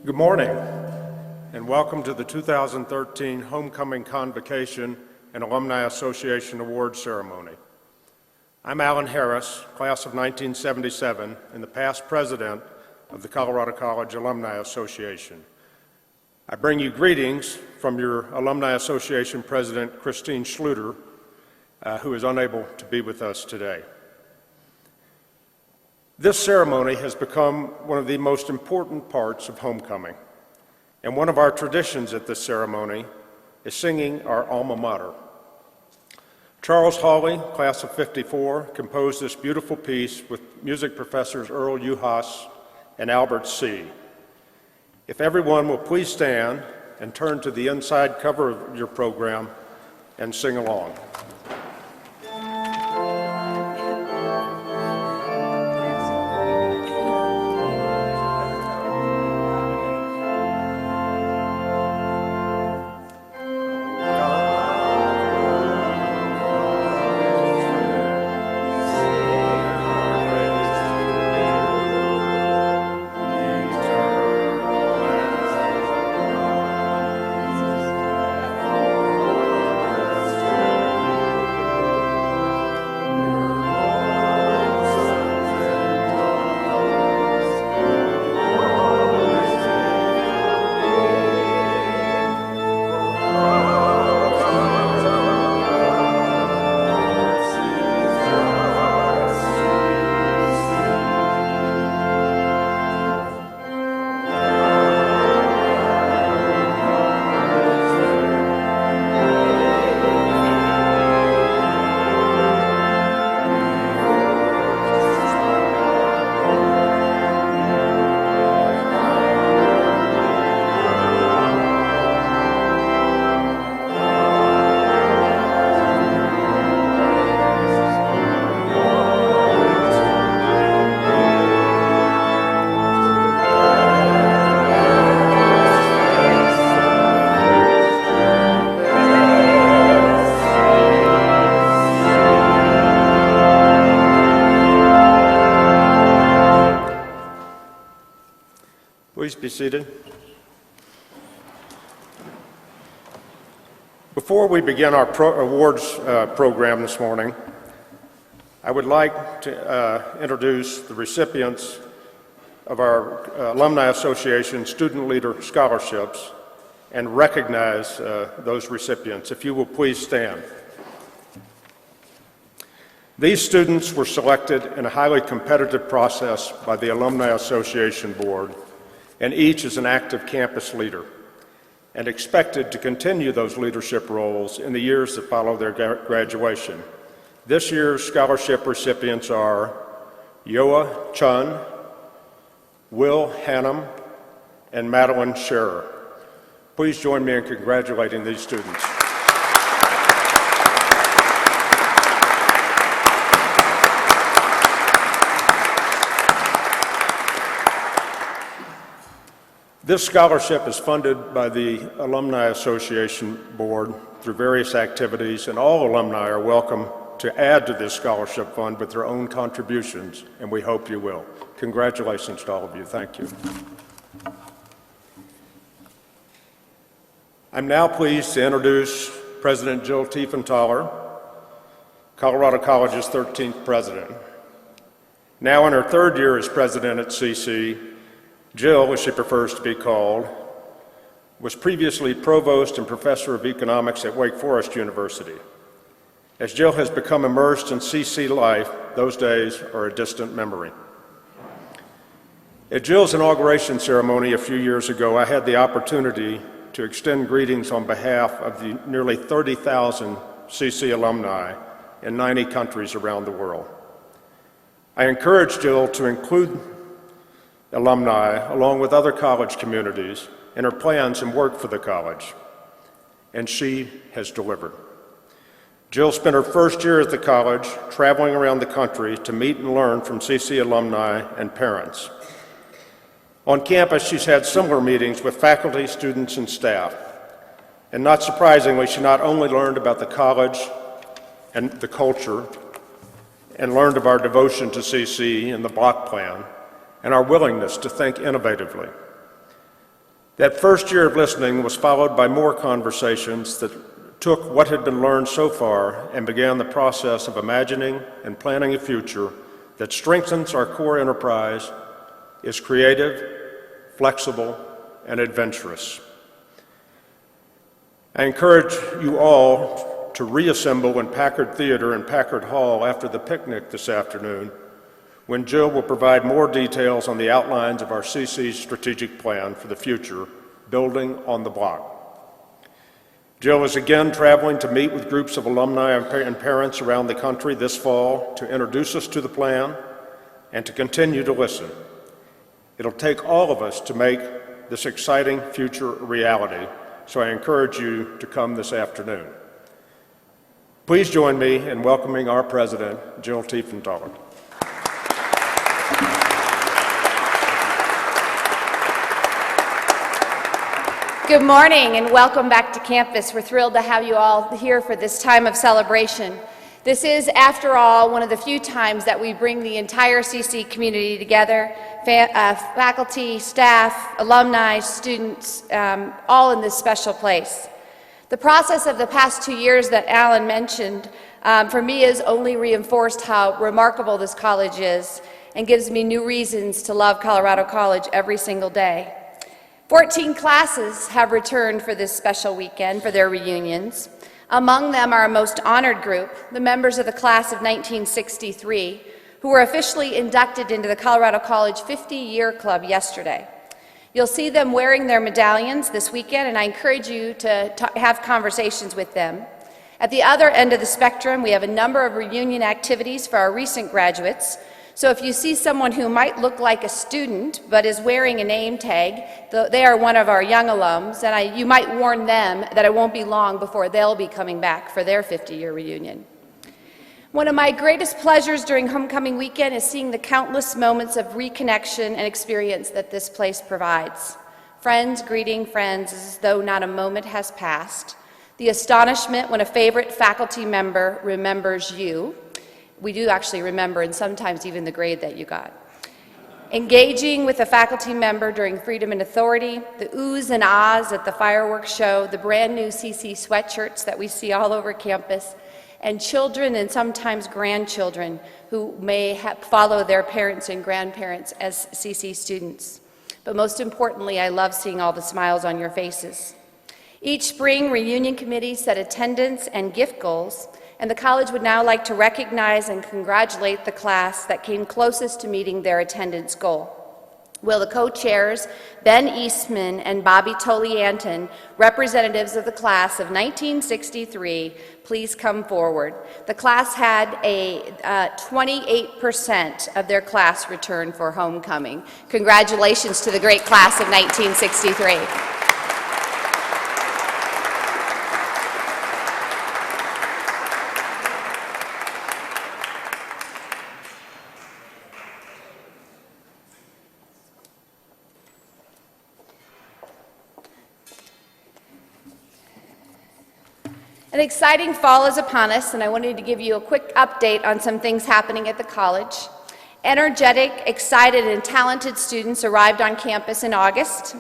Good morning, and welcome to the 2013 Homecoming Convocation and Alumni Association Awards Ceremony. I'm Alan Harris, class of 1977, and the past president of the Colorado College Alumni Association. I bring you greetings from your Alumni Association President, Christine Schluter, who is unable to be with us today. This ceremony has become one of the most important parts of homecoming, and one of our traditions at this ceremony is singing our alma mater. Charles Hawley, class of '54, composed this beautiful piece with music professors Earl Uhas and Albert C. If everyone will please stand and turn to the inside cover of your program and sing along. Please be seated. Before we begin our awards program this morning, I would like to introduce the recipients of our Alumni Association Student Leader Scholarships and recognize those recipients. If you will please stand. These students were selected in a highly competitive process by the Alumni Association Board, and each is an active campus leader and expected to continue those leadership roles in the years that follow their graduation. This year's scholarship recipients are Yoa Chun, Will Hannum, and Madeline Scherer. Please join me in congratulating these students. This scholarship is funded by the Alumni Association Board through various activities, and all alumni are welcome to add to this scholarship fund with their own contributions, and we hope you will. Congratulations to all of you. Thank you. I'm now pleased to introduce President Jill Tiefenthaler, Colorado College's 13th president. Now in her third year as president at CC, Jill, as she prefers to be called, was previously provost and professor of economics at Wake Forest University. As Jill has become immersed in CC life, those days are a distant memory. At Jill's inauguration ceremony a few years ago, I had the opportunity to extend greetings on behalf of the nearly 30,000 CC alumni in 90 countries around the world. I encouraged Jill to include alumni, along with other college communities, in her plans and work for the college, and she has delivered. Jill spent her first year at the college traveling around the country to meet and learn from CC alumni and parents. On campus, she's had similar meetings with faculty, students, and staff. And not surprisingly, she not only learned about the college and the culture, and learned of our devotion to CC and the block plan, and our willingness to think innovatively. That first year of listening was followed by more conversations that took what had been learned so far and began the process of imagining and planning a future that strengthens our core enterprise, is creative, flexible, and adventurous. I encourage you all to reassemble in Packard Theater and Packard Hall after the picnic this afternoon, when Jill will provide more details on the outlines of our CC's strategic plan for the future, building on the block. Jill is again traveling to meet with groups of alumni and parents around the country this fall to introduce us to the plan and to continue to listen. It'll take all of us to make this exciting future a reality, so I encourage you to come this afternoon. Please join me in welcoming our president, Jill Tiefenthaler. Good morning and welcome back to campus. We're thrilled to have you all here for this time of celebration. This is, after all, one of the few times that we bring the entire CC community together, faculty, staff, alumni, students, all in this special place. The process of the past 2 years that Alan mentioned, for me, has only reinforced how remarkable this college is and gives me new reasons to love Colorado College every single day. 14 classes have returned for this special weekend for their reunions. Among them, our most honored group, the members of the class of 1963, who were officially inducted into the Colorado College 50-year club yesterday. You'll see them wearing their medallions this weekend, and I encourage you to have conversations with them. At the other end of the spectrum, we have a number of reunion activities for our recent graduates. So if you see someone who might look like a student but is wearing a name tag, they are one of our young alums, and you might warn them that it won't be long before they'll be coming back for their 50-year reunion. One of my greatest pleasures during homecoming weekend is seeing the countless moments of reconnection and experience that this place provides. Friends greeting friends as though not a moment has passed. The astonishment when a favorite faculty member remembers you. We do actually remember, and sometimes even the grade that you got. Engaging with a faculty member during Freedom and Authority, the oohs and ahs at the fireworks show, the brand new CC sweatshirts that we see all over campus, and children and sometimes grandchildren who may follow their parents and grandparents as CC students. But most importantly, I love seeing all the smiles on your faces. Each spring, reunion committees set attendance and gift goals, and the college would now like to recognize and congratulate the class that came closest to meeting their attendance goal. Will the co-chairs, Ben Eastman and Bobby Tolianton, representatives of the class of 1963, please come forward? The class had a 28% of their class return for homecoming. Congratulations to the great class of 1963. An exciting fall is upon us, and I wanted to give you a quick update on some things happening at the college. Energetic, excited, and talented students arrived on campus in August.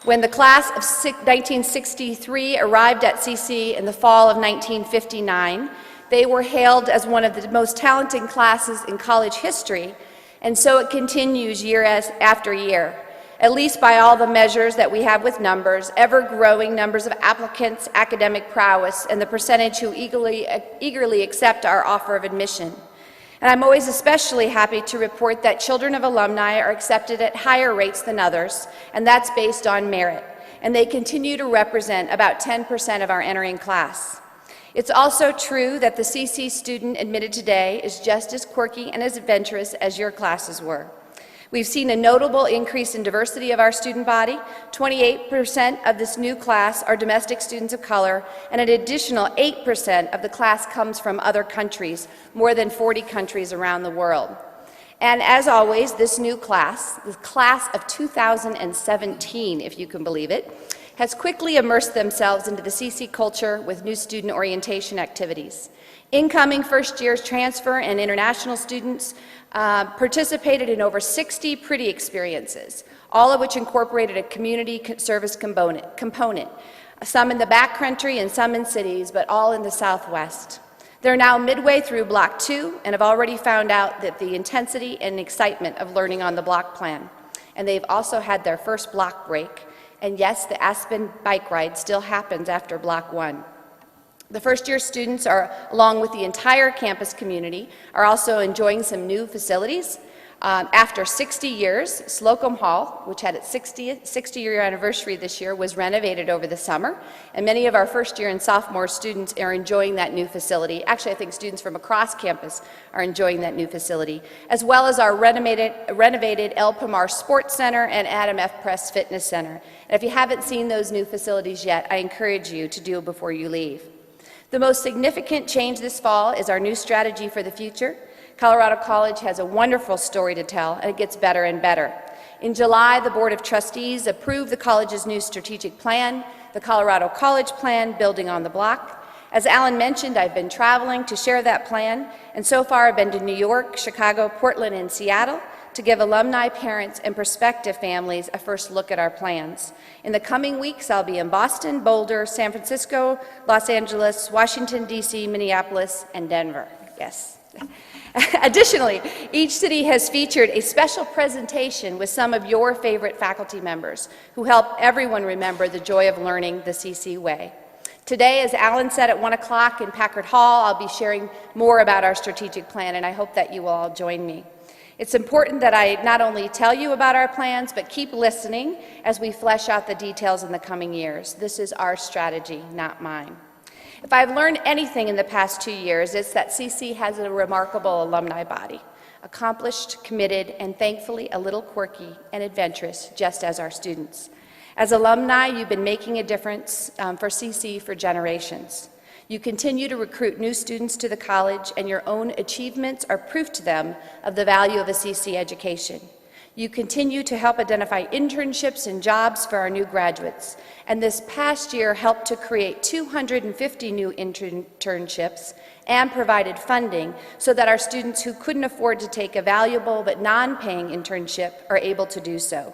When the class of 1963 arrived at CC in the fall of 1959, they were hailed as one of the most talented classes in college history, and so it continues year after year. At least by all the measures that we have with numbers, ever-growing numbers of applicants, academic prowess, and the percentage who eagerly accept our offer of admission. And I'm always especially happy to report that children of alumni are accepted at higher rates than others, and that's based on merit. And they continue to represent about 10% of our entering class. It's also true that the CC student admitted today is just as quirky and as adventurous as your classes were. We've seen a notable increase in diversity of our student body. 28% of this new class are domestic students of color, and an additional 8% of the class comes from other countries, more than 40 countries around the world. And as always, this new class, the class of 2017, if you can believe it, has quickly immersed themselves into the CC culture with new student orientation activities. Incoming first-year transfer and international students participated in over 60 Pretty experiences, all of which incorporated a community service component, some in the backcountry and some in cities, but all in the Southwest. They're now midway through Block 2 and have already found out that the intensity and excitement of learning on the block plan. And they've also had their first block break. And yes, the Aspen bike ride still happens after Block 1. The first-year students along with the entire campus community, are also enjoying some new facilities. After 60 years, Slocum Hall, which had its 60-year anniversary this year, was renovated over the summer, and many of our first-year and sophomore students are enjoying that new facility. Actually, I think students from across campus are enjoying that new facility, as well as our renovated El Pomar Sports Center and Adam F. Press Fitness Center. And if you haven't seen those new facilities yet, I encourage you to do before you leave. The most significant change this fall is our new strategy for the future. Colorado College has a wonderful story to tell, and it gets better and better. In July, the Board of Trustees approved the college's new strategic plan, the Colorado College Plan, Building on the Block. As Alan mentioned, I've been traveling to share that plan, and so far I've been to New York, Chicago, Portland, and Seattle to give alumni, parents, and prospective families a first look at our plans. In the coming weeks, I'll be in Boston, Boulder, San Francisco, Los Angeles, Washington, D.C., Minneapolis, and Denver. Yes. Additionally, each city has featured a special presentation with some of your favorite faculty members who help everyone remember the joy of learning the CC way. Today, as Alan said, at 1 o'clock in Packard Hall, I'll be sharing more about our strategic plan, and I hope that you will all join me. It's important that I not only tell you about our plans, but keep listening as we flesh out the details in the coming years. This is our strategy, not mine. If I've learned anything in the past 2 years, it's that CC has a remarkable alumni body, accomplished, committed, and thankfully a little quirky and adventurous, just as our students. As alumni, you've been making a difference for CC for generations. You continue to recruit new students to the college, and your own achievements are proof to them of the value of a CC education. You continue to help identify internships and jobs for our new graduates, and this past year helped to create 250 new internships and provided funding so that our students who couldn't afford to take a valuable but non-paying internship are able to do so.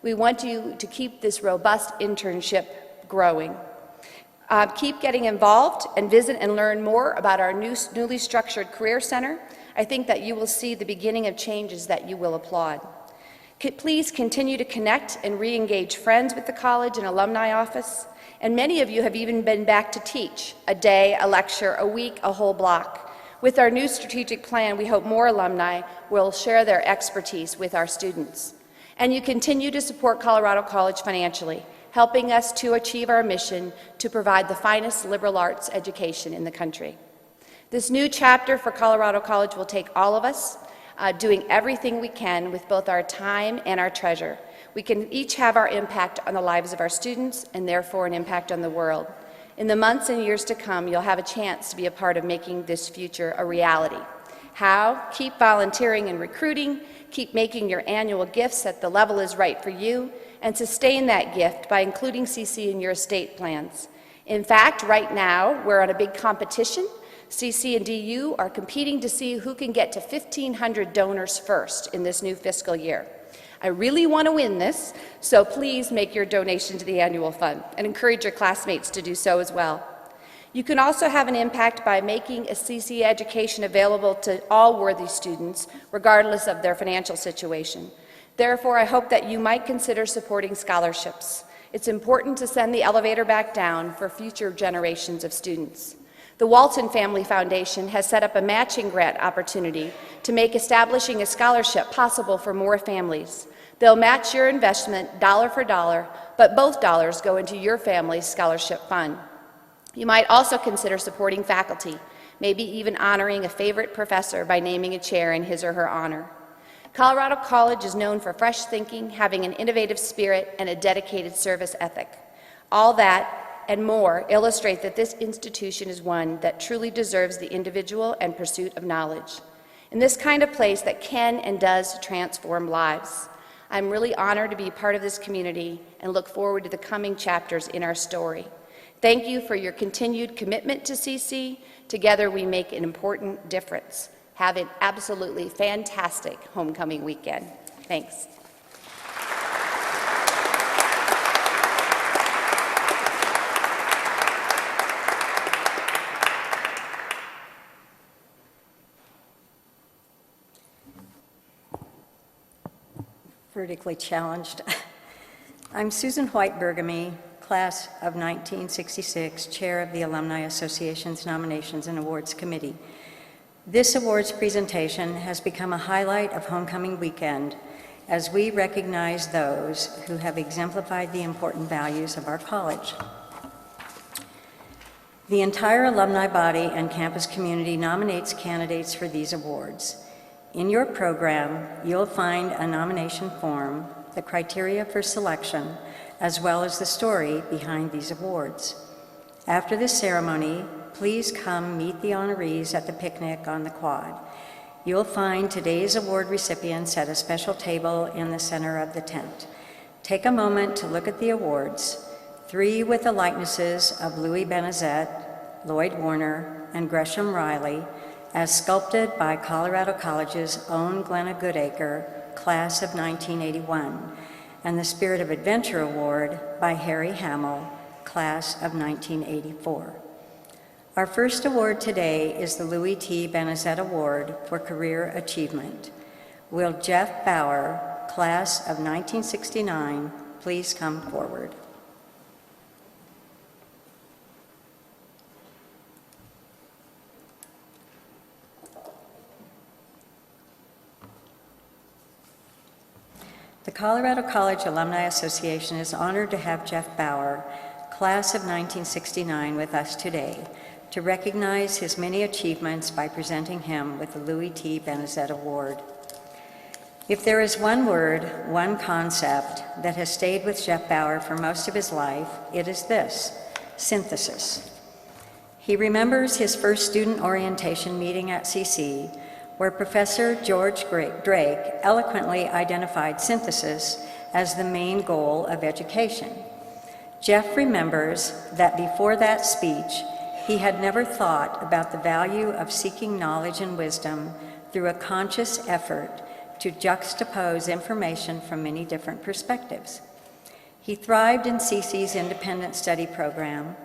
We want you to keep this robust internship growing. Keep getting involved and visit and learn more about our newly structured Career Center. I think that you will see the beginning of changes that you will applaud. Please continue to connect and re-engage friends with the college and alumni office, and many of you have even been back to teach a day, a lecture, a week, a whole block. With our new strategic plan, we hope more alumni will share their expertise with our students. And you continue to support Colorado College financially, helping us to achieve our mission to provide the finest liberal arts education in the country. This new chapter for Colorado College will take all of us, doing everything we can with both our time and our treasure. We can each have our impact on the lives of our students and therefore an impact on the world. In the months and years to come, you'll have a chance to be a part of making this future a reality. How? Keep volunteering and recruiting, keep making your annual gifts at the level is right for you, and sustain that gift by including CC in your estate plans. In fact, right now, we're on a big competition. CC and DU are competing to see who can get to 1,500 donors first in this new fiscal year. I really want to win this, so please make your donation to the annual fund and encourage your classmates to do so as well. You can also have an impact by making a CC education available to all worthy students, regardless of their financial situation. Therefore, I hope that you might consider supporting scholarships. It's important to send the elevator back down for future generations of students. The Walton Family Foundation has set up a matching grant opportunity to make establishing a scholarship possible for more families. They'll match your investment dollar for dollar, but both dollars go into your family's scholarship fund. You might also consider supporting faculty, maybe even honoring a favorite professor by naming a chair in his or her honor. Colorado College is known for fresh thinking, having an innovative spirit, and a dedicated service ethic. All that and more illustrate that this institution is one that truly deserves the individual and pursuit of knowledge. In this kind of place that can and does transform lives. I'm really honored to be part of this community and look forward to the coming chapters in our story. Thank you for your continued commitment to CC. Together we make an important difference. Have an absolutely fantastic homecoming weekend. Thanks. Vertically challenged. I'm Susan White Bergamy, class of 1966, chair of the Alumni Association's Nominations and Awards Committee. This awards presentation has become a highlight of homecoming weekend as we recognize those who have exemplified the important values of our college. The entire alumni body and campus community nominates candidates for these awards. In your program, you'll find a nomination form, the criteria for selection, as well as the story behind these awards. After this ceremony, please come meet the honorees at the picnic on the quad. You'll find today's award recipients at a special table in the center of the tent. Take a moment to look at the awards, 3 with the likenesses of Louis Benezet, Lloyd Warner, and Gresham Riley, as sculpted by Colorado College's own Glenna Goodacre, class of 1981, and the Spirit of Adventure Award by Harry Hamill, class of 1984. Our first award today is the Louis T. Benezet Award for Career Achievement. Will Jeff Bauer, class of 1969, please come forward? The Colorado College Alumni Association is honored to have Jeff Bauer, class of 1969, with us today to recognize his many achievements by presenting him with the Louis T. Benezet Award. If there is one word, one concept that has stayed with Jeff Bauer for most of his life, it is this: synthesis. He remembers his first student orientation meeting at CC, where Professor George Drake eloquently identified synthesis as the main goal of education. Jeff remembers that before that speech, he had never thought about the value of seeking knowledge and wisdom through a conscious effort to juxtapose information from many different perspectives. He thrived in CC's independent study program,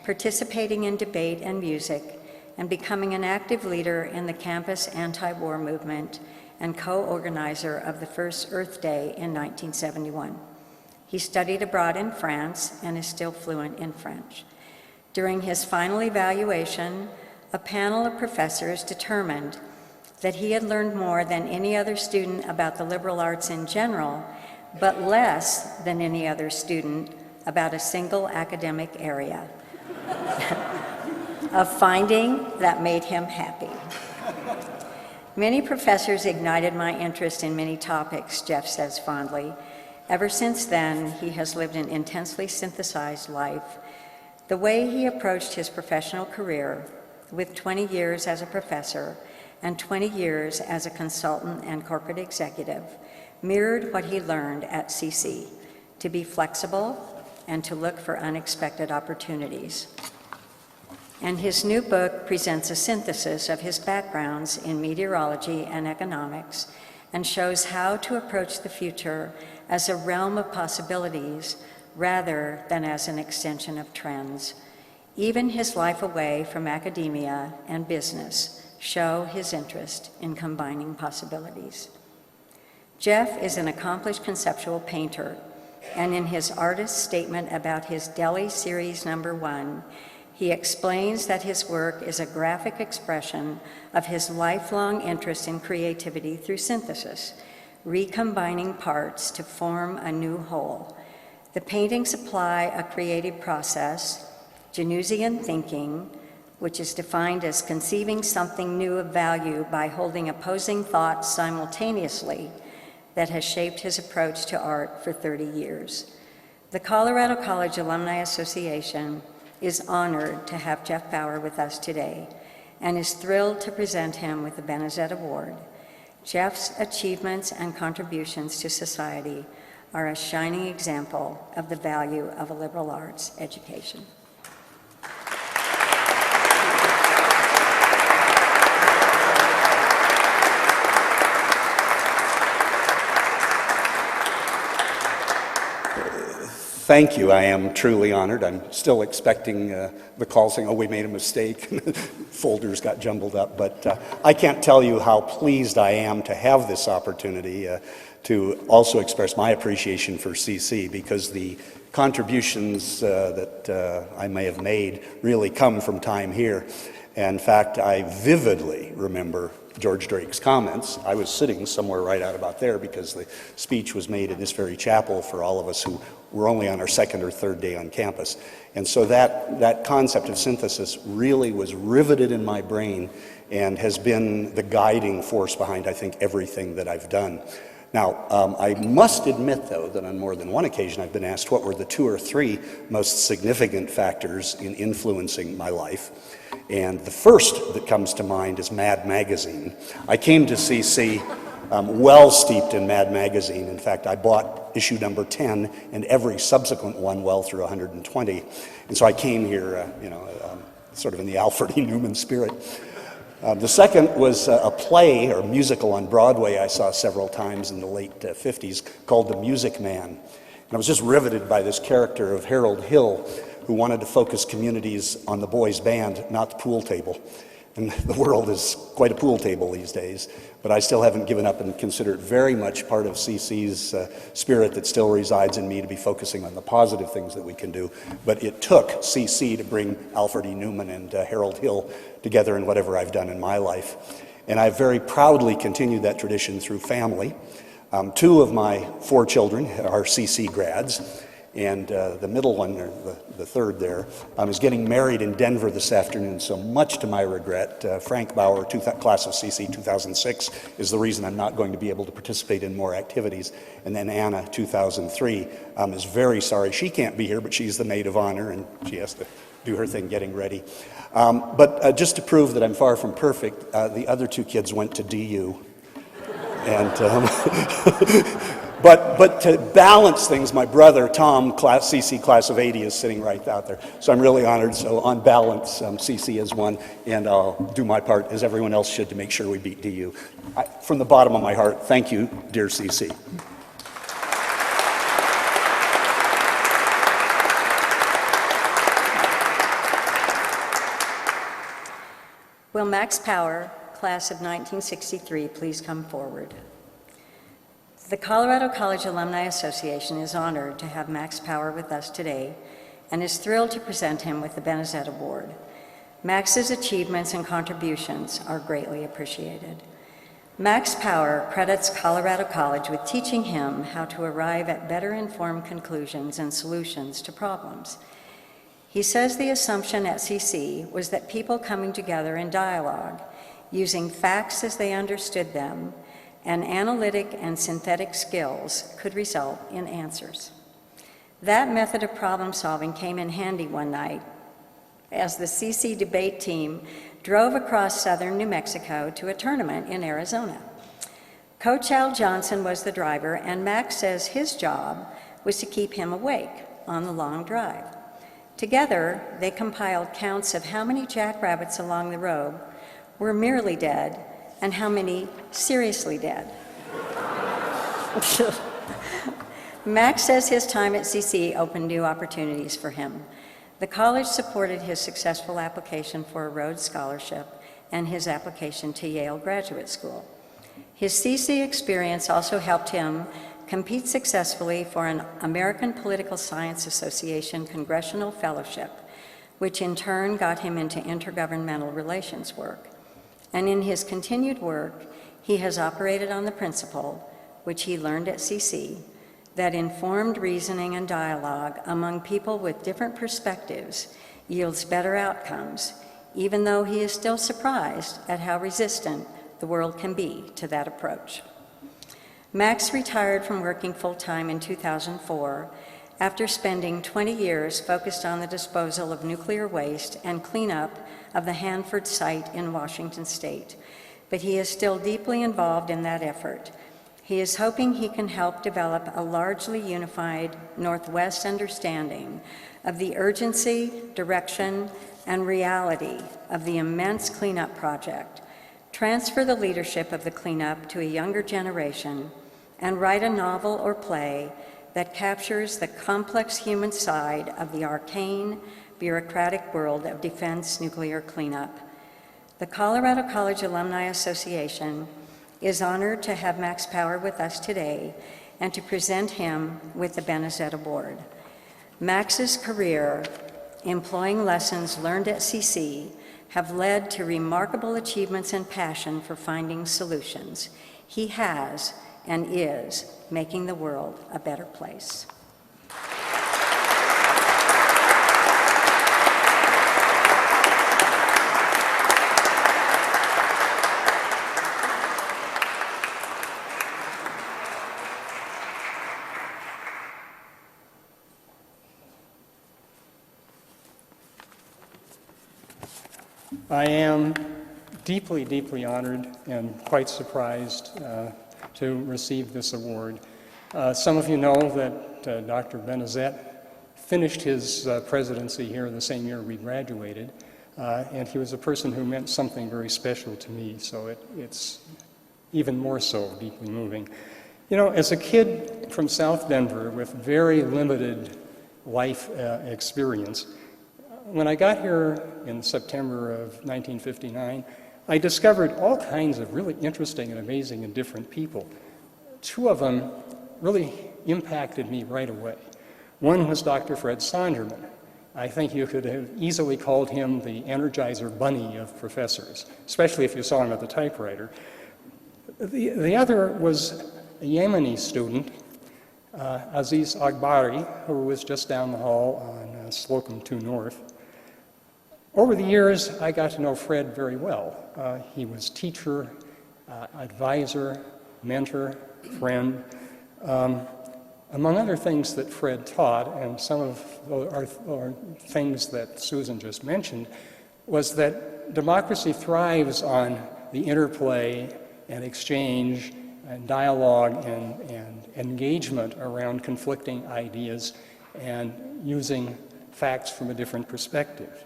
participating in debate and music, and becoming an active leader in the campus anti-war movement and co-organizer of the first Earth Day in 1971. He studied abroad in France and is still fluent in French. During his final evaluation, a panel of professors determined that he had learned more than any other student about the liberal arts in general, but less than any other student about a single academic area. A finding that made him happy. Many professors ignited my interest in many topics, Jeff says fondly. Ever since then, he has lived an intensely synthesized life. The way he approached his professional career, with 20 years as a professor and 20 years as a consultant and corporate executive, mirrored what he learned at CC, to be flexible and to look for unexpected opportunities. And his new book presents a synthesis of his backgrounds in meteorology and economics and shows how to approach the future as a realm of possibilities rather than as an extension of trends. Even his life away from academia and business show his interest in combining possibilities. Jeff is an accomplished conceptual painter, and in his artist statement about his Delhi Series #1, he explains that his work is a graphic expression of his lifelong interest in creativity through synthesis, recombining parts to form a new whole. The paintings apply a creative process, Janusian thinking, which is defined as conceiving something new of value by holding opposing thoughts simultaneously, that has shaped his approach to art for 30 years. The Colorado College Alumni Association is honored to have Jeff Bauer with us today and is thrilled to present him with the Benezet Award. Jeff's achievements and contributions to society are a shining example of the value of a liberal arts education. Thank you. I am truly honored. I'm still expecting the call saying, oh, we made a mistake. Folders got jumbled up. But I can't tell you how pleased I am to have this opportunity to also express my appreciation for CC, because the contributions that I may have made really come from time here. In fact, I vividly remember George Drake's comments. I was sitting somewhere right out about there because the speech was made in this very chapel for all of us who were only on our second or third day on campus. And so that concept of synthesis really was riveted in my brain and has been the guiding force behind, I think, everything that I've done. Now, I must admit, though, that on more than one occasion I've been asked what were the 2 or 3 most significant factors in influencing my life. And the first that comes to mind is Mad Magazine. I came to CC well steeped in Mad Magazine. In fact, I bought issue number 10 and every subsequent one well through 120. And so I came here, sort of in the Alfred E. Newman spirit. The second was a play or musical on Broadway I saw several times in the late 50s called The Music Man. And I was just riveted by this character of Harold Hill, who wanted to focus communities on the boys' band, not the pool table. And the world is quite a pool table these days, but I still haven't given up and consider it very much part of CC's spirit that still resides in me to be focusing on the positive things that we can do. But it took CC to bring Alfred E. Newman and Harold Hill together in whatever I've done in my life. And I've very proudly continued that tradition through family. 2 of my 4 children are CC grads. And the middle one, or the third there, is getting married in Denver this afternoon. So much to my regret, Frank Bauer, class of CC 2006, is the reason I'm not going to be able to participate in more activities. And then Anna, 2003, is very sorry. She can't be here, but she's the maid of honor, and she has to do her thing getting ready. But just to prove that I'm far from perfect, the other 2 kids went to DU. And But to balance things, my brother, Tom, CC class of 80, is sitting right out there. So I'm really honored. So on balance, CC is one, and I'll do my part, as everyone else should, to make sure we beat DU. From the bottom of my heart, thank you, dear CC. Will Max Power, class of 1963, please come forward? The Colorado College Alumni Association is honored to have Max Power with us today and is thrilled to present him with the Benezet Award. Max's achievements and contributions are greatly appreciated. Max Power credits Colorado College with teaching him how to arrive at better informed conclusions and solutions to problems. He says the assumption at CC was that people coming together in dialogue, using facts as they understood them, and analytic and synthetic skills could result in answers. That method of problem solving came in handy one night as the CC debate team drove across southern New Mexico to a tournament in Arizona. Coach Al Johnson was the driver, and Max says his job was to keep him awake on the long drive. Together, they compiled counts of how many jackrabbits along the road were merely dead and how many seriously dead. Max says his time at CC opened new opportunities for him. The college supported his successful application for a Rhodes Scholarship and his application to Yale Graduate School. His CC experience also helped him compete successfully for an American Political Science Association Congressional Fellowship, which in turn got him into intergovernmental relations work. And in his continued work, he has operated on the principle, which he learned at CC, that informed reasoning and dialogue among people with different perspectives yields better outcomes, even though he is still surprised at how resistant the world can be to that approach. Max retired from working full-time in 2004 after spending 20 years focused on the disposal of nuclear waste and cleanup of the Hanford site in Washington State, but he is still deeply involved in that effort. He is hoping he can help develop a largely unified Northwest understanding of the urgency, direction, and reality of the immense cleanup project, transfer the leadership of the cleanup to a younger generation, and write a novel or play that captures the complex human side of the arcane, bureaucratic world of defense nuclear cleanup. The Colorado College Alumni Association is honored to have Max Power with us today and to present him with the Benezet Award. Max's career, employing lessons learned at CC, have led to remarkable achievements and passion for finding solutions. He has and is making the world a better place. I am deeply, deeply honored and quite surprised to receive this award. Some of you know that Dr. Benezet finished his presidency here the same year we graduated, and he was a person who meant something very special to me, so it's even more so deeply moving. You know, as a kid from South Denver with very limited life experience, when I got here in September of 1959, I discovered all kinds of really interesting and amazing and different people. Two of them really impacted me right away. One was Dr. Fred Sonderman. I think you could have easily called him the Energizer Bunny of professors, especially if you saw him at the typewriter. The other was a Yemeni student, Aziz Agbari, who was just down the hall on Slocum 2 North. Over the years, I got to know Fred very well. He was teacher, advisor, mentor, friend. Among other things that Fred taught, and some of our things that Susan just mentioned, was that democracy thrives on the interplay and exchange and dialogue and engagement around conflicting ideas and using facts from a different perspective.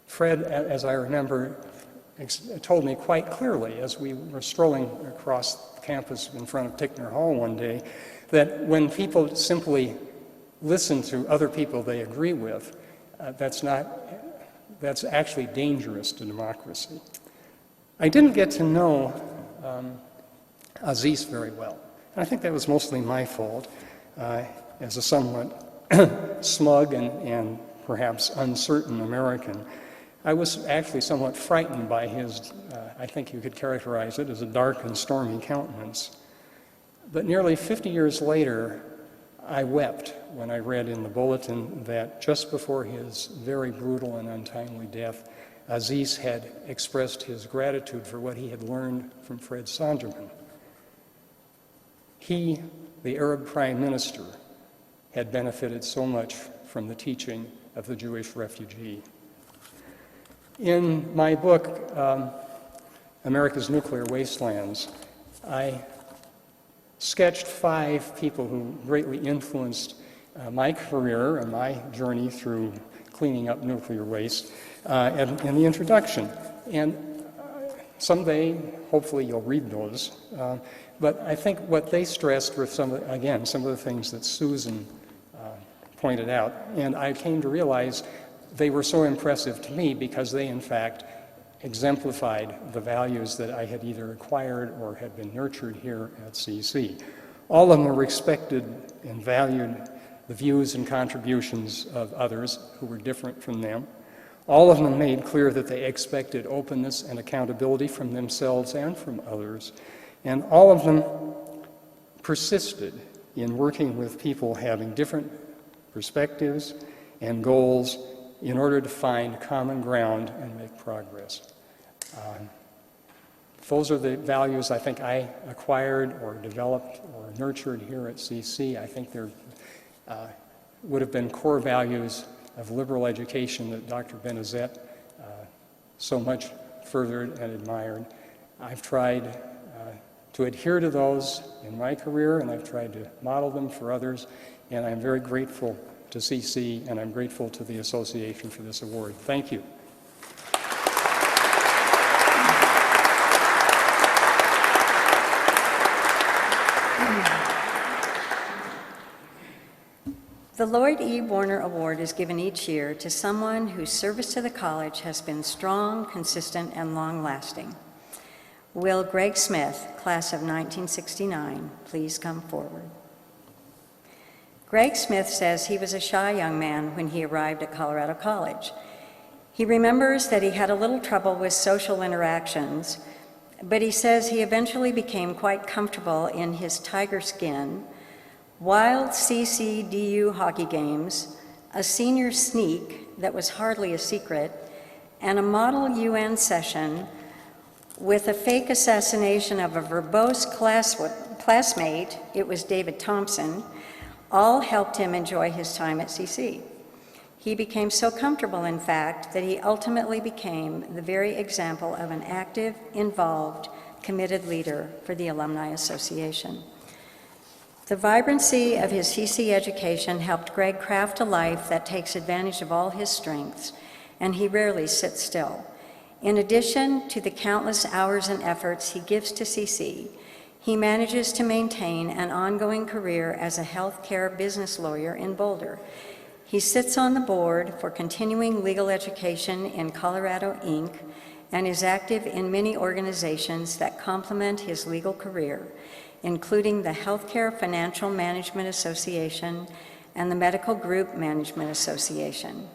Fred, as I remember, told me quite clearly as we were strolling across campus in front of Tickner Hall one day that when people simply listen to other people they agree with, that's actually dangerous to democracy. I didn't get to know Aziz very well. And I think that was mostly my fault as a somewhat smug and perhaps uncertain American. I was actually somewhat frightened by his, I think you could characterize it as a dark and stormy countenance. But nearly 50 years later, I wept when I read in the bulletin that just before his very brutal and untimely death, Aziz had expressed his gratitude for what he had learned from Fred Sonderman. He, the Arab prime minister, had benefited so much from the teaching of the Jewish refugee. In my book, America's Nuclear Wastelands, I sketched 5 people who greatly influenced my career and my journey through cleaning up nuclear waste in the introduction. And someday, hopefully you'll read those. But I think what they stressed were some of the things that Susan pointed out. And I came to realize they were so impressive to me because they, in fact, exemplified the values that I had either acquired or had been nurtured here at CC. All of them respected and valued the views and contributions of others who were different from them. All of them made clear that they expected openness and accountability from themselves and from others. And all of them persisted in working with people having different perspectives and goals in order to find common ground and make progress. Those are the values I think I acquired or developed or nurtured here at CC. I think there would have been core values of liberal education that Dr. Benezet so much furthered and admired. I've tried to adhere to those in my career, and I've tried to model them for others, and I'm very grateful to CC, and I'm grateful to the association for this award. Thank you. The Lloyd E. Warner Award is given each year to someone whose service to the college has been strong, consistent, and long-lasting. Will Greg Smith, class of 1969, please come forward? Greg Smith says he was a shy young man when he arrived at Colorado College. He remembers that he had a little trouble with social interactions, but he says he eventually became quite comfortable in his tiger skin, wild CCDU hockey games, a senior sneak that was hardly a secret, and a model UN session with a fake assassination of a verbose classmate, it was David Thompson, all helped him enjoy his time at CC. He became so comfortable, in fact, that he ultimately became the very example of an active, involved, committed leader for the Alumni Association. The vibrancy of his CC education helped Greg craft a life that takes advantage of all his strengths, and he rarely sits still. In addition to the countless hours and efforts he gives to CC, he manages to maintain an ongoing career as a healthcare business lawyer in Boulder. He sits on the board for continuing legal education in Colorado, Inc., and is active in many organizations that complement his legal career, including the Healthcare Financial Management Association and the Medical Group Management Association.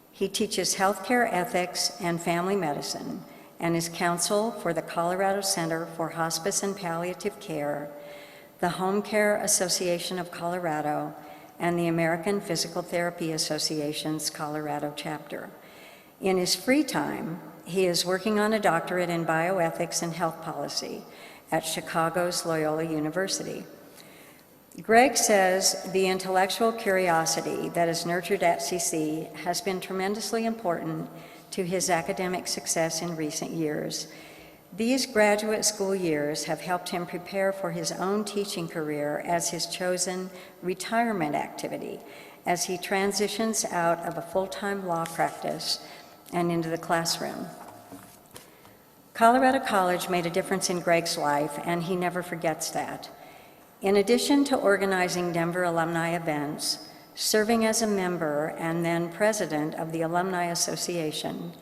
He teaches healthcare ethics and family medicine and is counsel for the Colorado Center for Hospice and Palliative Care, the Home Care Association of Colorado, and the American Physical Therapy Association's Colorado chapter. In his free time, he is working on a doctorate in bioethics and health policy at Chicago's Loyola University. Greg says the intellectual curiosity that is nurtured at CC has been tremendously important to his academic success in recent years. These graduate school years have helped him prepare for his own teaching career as his chosen retirement activity as he transitions out of a full-time law practice and into the classroom. Colorado College made a difference in Greg's life, and he never forgets that. In addition to organizing Denver alumni events, serving as a member and then president of the Alumni Association,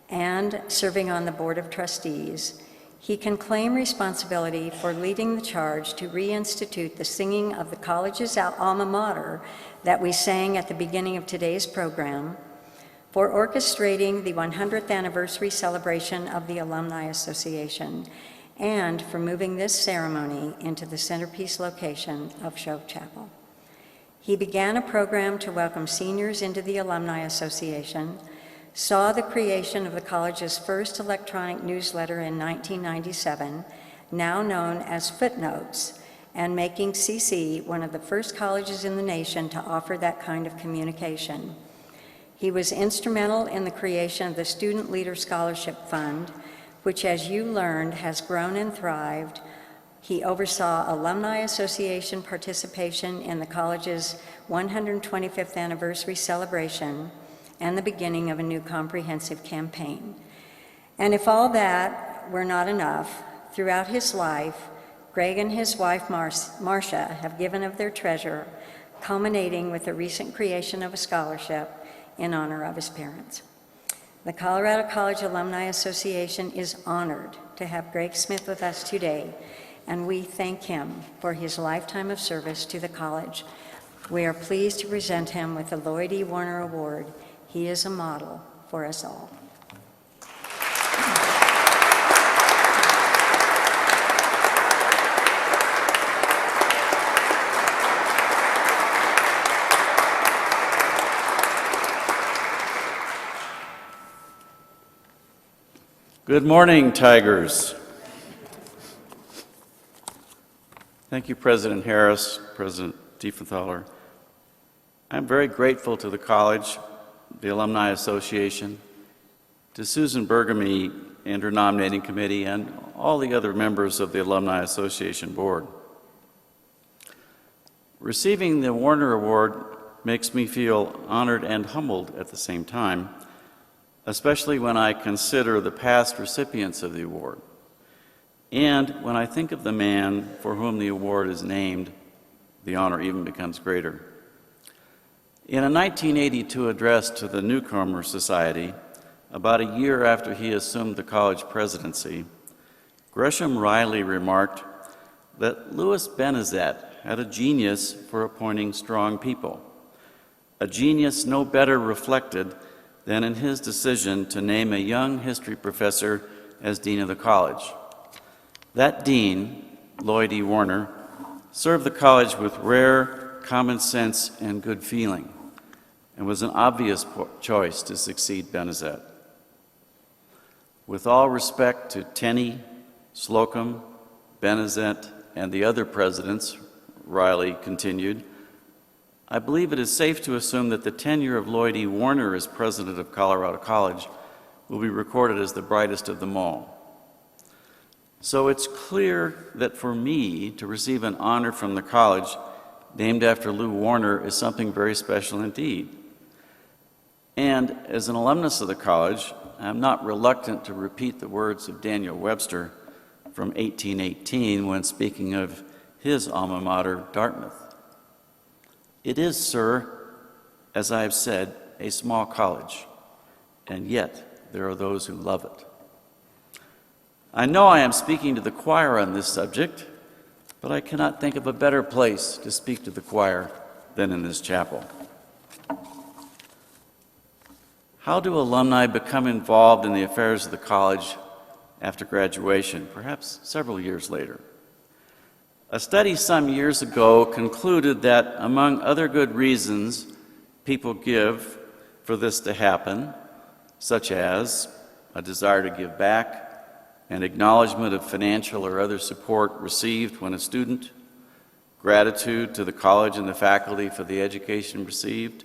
and serving on the Board of Trustees, he can claim responsibility for leading the charge to reinstitute the singing of the college's alma mater that we sang at the beginning of today's program, for orchestrating the 100th anniversary celebration of the Alumni Association, and for moving this ceremony into the centerpiece location of Shove Chapel. He began a program to welcome seniors into the Alumni Association, saw the creation of the college's first electronic newsletter in 1997, now known as Footnotes, and making CC one of the first colleges in the nation to offer that kind of communication. He was instrumental in the creation of the Student Leader Scholarship Fund, which, as you learned, has grown and thrived. He oversaw Alumni Association participation in the college's 125th anniversary celebration and the beginning of a new comprehensive campaign. And if all that were not enough, throughout his life, Greg and his wife, Marcia, have given of their treasure, culminating with the recent creation of a scholarship in honor of his parents. The Colorado College Alumni Association is honored to have Greg Smith with us today, and we thank him for his lifetime of service to the college. We are pleased to present him with the Lloyd E. Warner Award. He is a model for us all. Good morning, Tigers. Thank you, President Harris, President Diefenthaler. I'm very grateful to the college, the Alumni Association, to Susan Bergamy and her nominating committee, and all the other members of the Alumni Association board. Receiving the Warner Award makes me feel honored and humbled at the same time, especially when I consider the past recipients of the award. And when I think of the man for whom the award is named, the honor even becomes greater. In a 1982 address to the Newcomer Society, about a year after he assumed the college presidency, Gresham Riley remarked that Louis Benezet had a genius for appointing strong people, a genius no better reflected than in his decision to name a young history professor as dean of the college. That dean, Lloyd E. Warner, served the college with rare common sense and good feeling, and was an obvious choice to succeed Benezet. With all respect to Tenney, Slocum, Benezet, and the other presidents, Riley continued, I believe it is safe to assume that the tenure of Lloyd E. Warner as president of Colorado College will be recorded as the brightest of them all. So it's clear that for me to receive an honor from the college named after Lou Warner is something very special indeed. And as an alumnus of the college, I'm not reluctant to repeat the words of Daniel Webster from 1818 when speaking of his alma mater, Dartmouth. It is, sir, as I have said, a small college, and yet there are those who love it. I know I am speaking to the choir on this subject, but I cannot think of a better place to speak to the choir than in this chapel. How do alumni become involved in the affairs of the college after graduation, perhaps several years later? A study some years ago concluded that, among other good reasons people give for this to happen, such as a desire to give back, an acknowledgement of financial or other support received when a student, gratitude to the college and the faculty for the education received,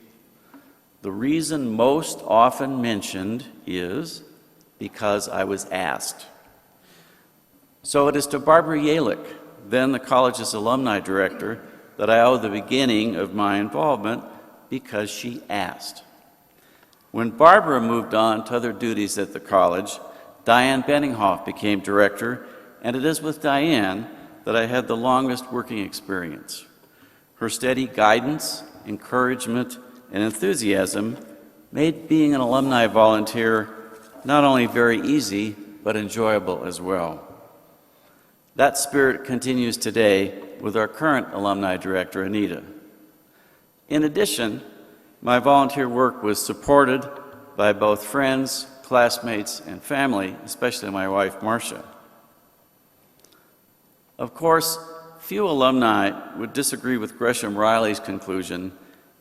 the reason most often mentioned is because I was asked. So it is to Barbara Yalick, then the college's alumni director, that I owe the beginning of my involvement, because she asked. When Barbara moved on to other duties at the college, Diane Benninghoff became director, and it is with Diane that I had the longest working experience. Her steady guidance, encouragement, and enthusiasm made being an alumni volunteer not only very easy, but enjoyable as well. That spirit continues today with our current alumni director, Anita. In addition, my volunteer work was supported by both friends, classmates, and family, especially my wife, Marcia. Of course, few alumni would disagree with Gresham Riley's conclusion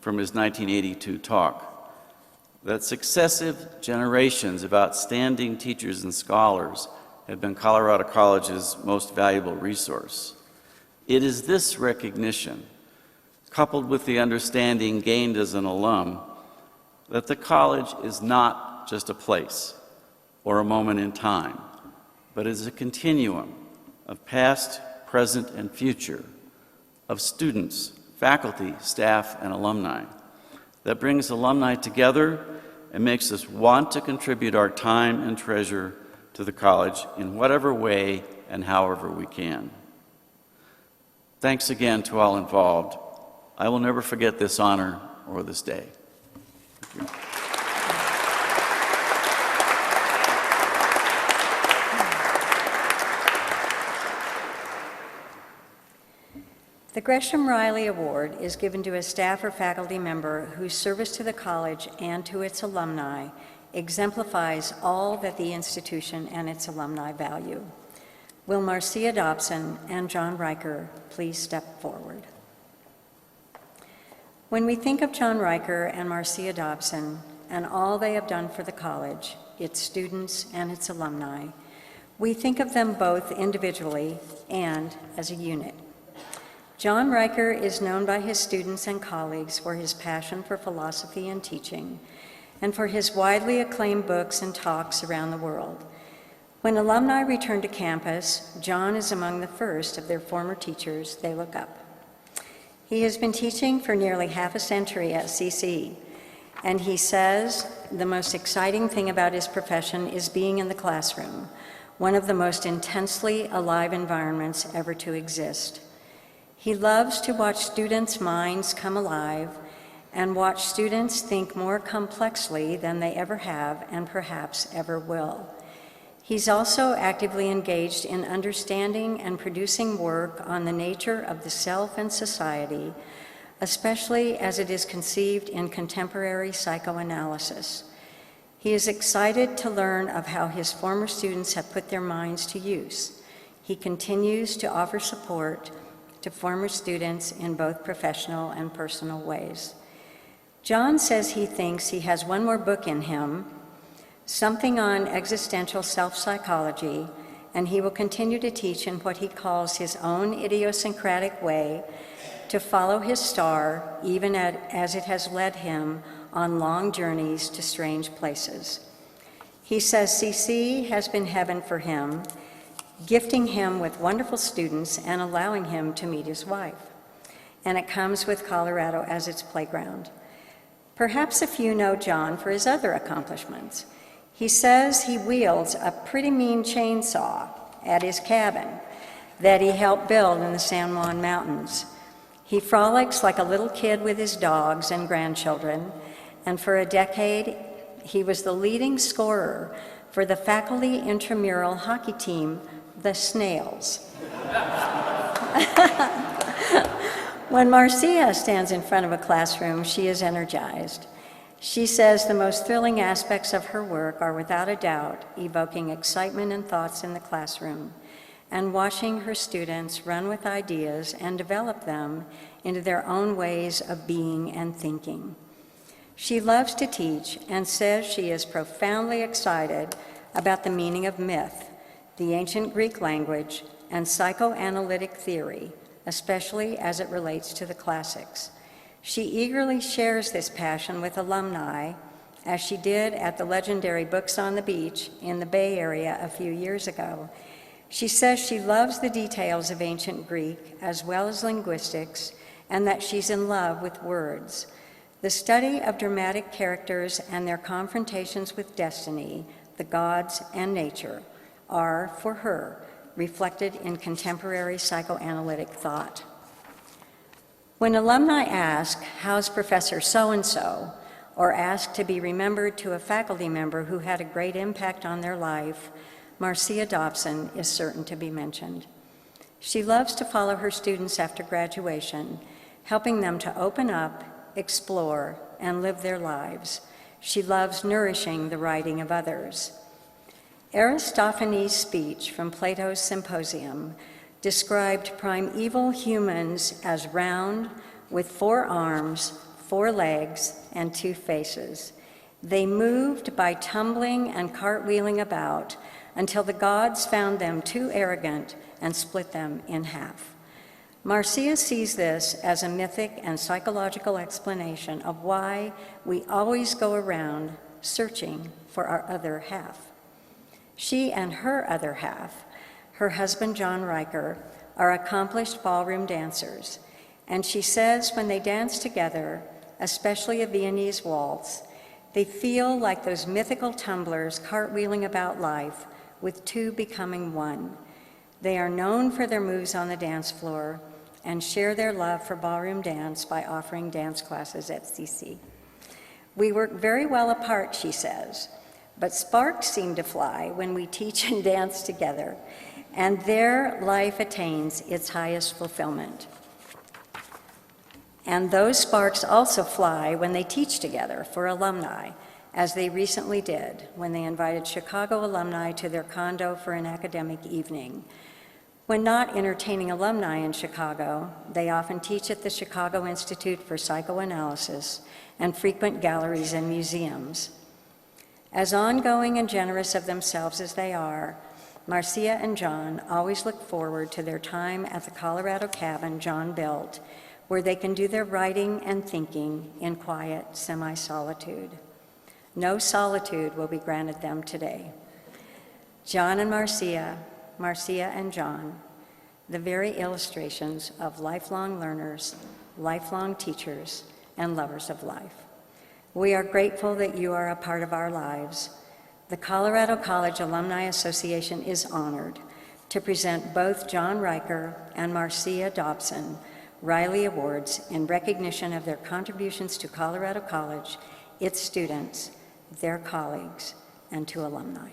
from his 1982 talk, that successive generations of outstanding teachers and scholars had been Colorado College's most valuable resource. It is this recognition, coupled with the understanding gained as an alum, that the college is not just a place or a moment in time, but is a continuum of past, present, and future, of students, faculty, staff, and alumni, that brings alumni together and makes us want to contribute our time and treasure to the college in whatever way and however we can. Thanks again to all involved. I will never forget this honor or this day. Thank you. The Gresham Riley Award is given to a staff or faculty member whose service to the college and to its alumni exemplifies all that the institution and its alumni value. Will Marcia Dobson and John Riker please step forward? When we think of John Riker and Marcia Dobson and all they have done for the college, its students, and its alumni, we think of them both individually and as a unit. John Riker is known by his students and colleagues for his passion for philosophy and teaching, and for his widely acclaimed books and talks around the world. When alumni return to campus, John is among the first of their former teachers they look up. He has been teaching for nearly half a century at CC, and he says the most exciting thing about his profession is being in the classroom, one of the most intensely alive environments ever to exist. He loves to watch students' minds come alive and watch students think more complexly than they ever have and perhaps ever will. He's also actively engaged in understanding and producing work on the nature of the self and society, especially as it is conceived in contemporary psychoanalysis. He is excited to learn of how his former students have put their minds to use. He continues to offer support to former students in both professional and personal ways. John says he thinks he has one more book in him, something on existential self-psychology, and he will continue to teach in what he calls his own idiosyncratic way, to follow his star, even as it has led him on long journeys to strange places. He says CC has been heaven for him, gifting him with wonderful students and allowing him to meet his wife. And it comes with Colorado as its playground. Perhaps a few know John for his other accomplishments. He says he wields a pretty mean chainsaw at his cabin that he helped build in the San Juan Mountains. He frolics like a little kid with his dogs and grandchildren, and for a decade, he was the leading scorer for the faculty intramural hockey team, the Snails. When Marcia stands in front of a classroom, she is energized. She says the most thrilling aspects of her work are without a doubt evoking excitement and thoughts in the classroom and watching her students run with ideas and develop them into their own ways of being and thinking. She loves to teach and says she is profoundly excited about the meaning of myth, the ancient Greek language, and psychoanalytic theory, especially as it relates to the classics. She eagerly shares this passion with alumni, as she did at the legendary Books on the Beach in the Bay Area a few years ago. She says she loves the details of ancient Greek as well as linguistics, and that she's in love with words. The study of dramatic characters and their confrontations with destiny, the gods, and nature are, for her, reflected in contemporary psychoanalytic thought. When alumni ask, "How's Professor so-and-so?" or ask to be remembered to a faculty member who had a great impact on their life, Marcia Dobson is certain to be mentioned. She loves to follow her students after graduation, helping them to open up, explore, and live their lives. She loves nourishing the writing of others. Aristophanes' speech from Plato's Symposium described primeval humans as round, with 4 arms, 4 legs, and 2 faces. They moved by tumbling and cartwheeling about until the gods found them too arrogant and split them in half. Marcia sees this as a mythic and psychological explanation of why we always go around searching for our other half. She and her other half, her husband John Riker, are accomplished ballroom dancers, and she says when they dance together, especially a Viennese waltz, they feel like those mythical tumblers cartwheeling about life with 2 becoming 1. They are known for their moves on the dance floor and share their love for ballroom dance by offering dance classes at CC. We work very well apart, she says, but sparks seem to fly when we teach and dance together, and there life attains its highest fulfillment. And those sparks also fly when they teach together for alumni, as they recently did when they invited Chicago alumni to their condo for an academic evening. When not entertaining alumni in Chicago, they often teach at the Chicago Institute for Psychoanalysis and frequent galleries and museums. As ongoing and generous of themselves as they are, Marcia and John always look forward to their time at the Colorado cabin John built, where they can do their writing and thinking in quiet semi-solitude. No solitude will be granted them today. John and Marcia, Marcia and John, the very illustrations of lifelong learners, lifelong teachers, and lovers of life. We are grateful that you are a part of our lives. The Colorado College Alumni Association is honored to present both John Riker and Marcia Dobson Riley Awards in recognition of their contributions to Colorado College, its students, their colleagues, and to alumni.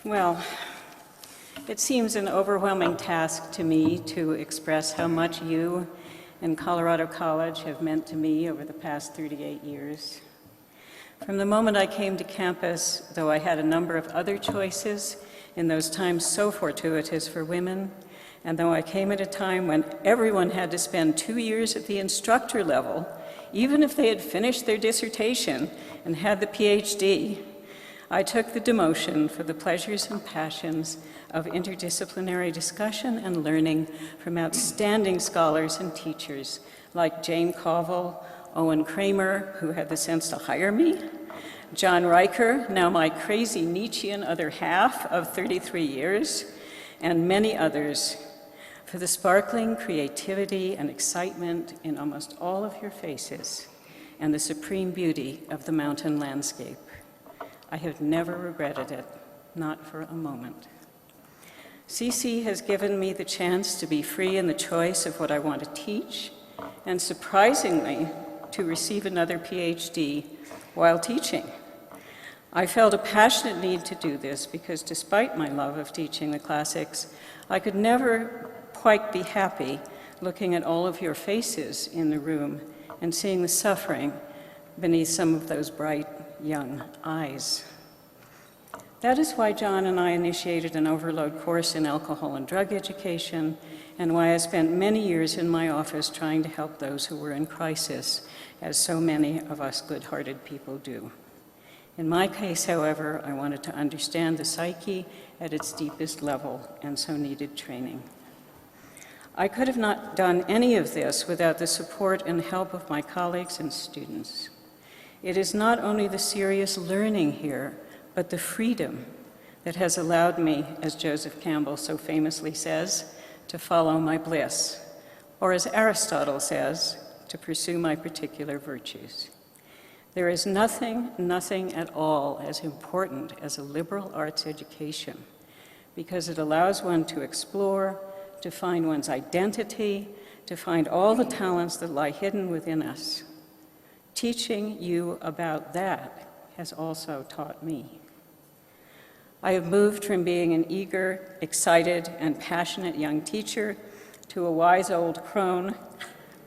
Well, it seems an overwhelming task to me to express how much you and Colorado College have meant to me over the past 38 years. From the moment I came to campus, though I had a number of other choices in those times so fortuitous for women, and though I came at a time when everyone had to spend 2 years at the instructor level, even if they had finished their dissertation and had the PhD, I took the demotion for the pleasures and passions of interdisciplinary discussion and learning from outstanding scholars and teachers like Jane Covell, Owen Kramer, who had the sense to hire me, John Riker, now my crazy Nietzschean other half of 33 years, and many others, for the sparkling creativity and excitement in almost all of your faces and the supreme beauty of the mountain landscape. I have never regretted it, not for a moment. CC has given me the chance to be free in the choice of what I want to teach, and surprisingly, to receive another PhD while teaching. I felt a passionate need to do this because despite my love of teaching the classics, I could never quite be happy looking at all of your faces in the room and seeing the suffering beneath some of those bright young eyes. That is why John and I initiated an overload course in alcohol and drug education, and why I spent many years in my office trying to help those who were in crisis, as so many of us good-hearted people do. In my case, however, I wanted to understand the psyche at its deepest level, and so needed training. I could have not done any of this without the support and help of my colleagues and students. It is not only the serious learning here, but the freedom that has allowed me, as Joseph Campbell so famously says, to follow my bliss, or as Aristotle says, to pursue my particular virtues. There is nothing at all as important as a liberal arts education, because it allows one to explore, to find one's identity, to find all the talents that lie hidden within us. Teaching you about that has also taught me. I have moved from being an eager, excited, and passionate young teacher to a wise old crone,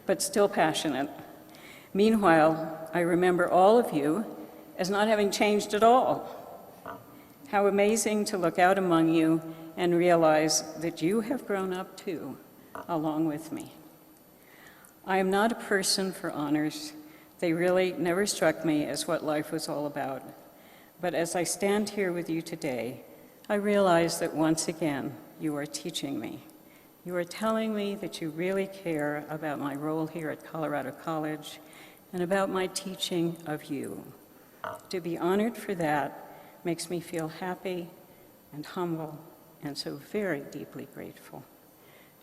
but still passionate. Meanwhile, I remember all of you as not having changed at all. How amazing to look out among you and realize that you have grown up too, along with me. I am not a person for honors. They really never struck me as what life was all about. But as I stand here with you today, I realize that once again, you are teaching me. You are telling me that you really care about my role here at Colorado College and about my teaching of you. To be honored for that makes me feel happy and humble and so very deeply grateful.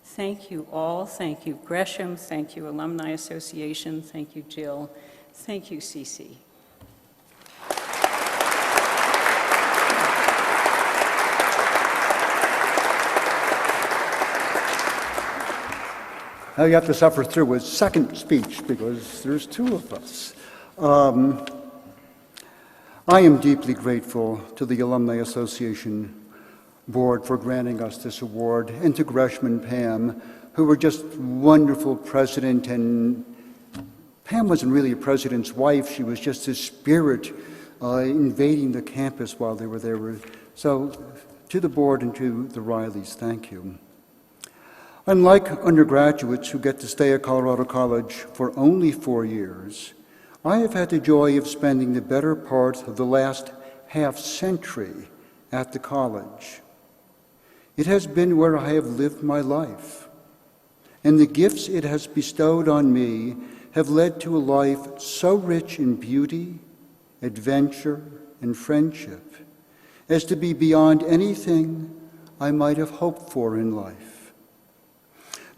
Thank you all. Thank you, Gresham. Thank you, Alumni Association. Thank you, Jill. Thank you, CC. Now you have to suffer through a second speech because there's two of us. I am deeply grateful to the Alumni Association Board for granting us this award, and to Gresham and Pam, who were just wonderful president. And Pam wasn't really a president's wife. She was just the spirit invading the campus while they were there. So to the board and to the Rileys, thank you. Unlike undergraduates who get to stay at Colorado College for only 4 years, I have had the joy of spending the better part of the last half-century at the college. It has been where I have lived my life, and the gifts it has bestowed on me have led to a life so rich in beauty, adventure, and friendship as to be beyond anything I might have hoped for in life.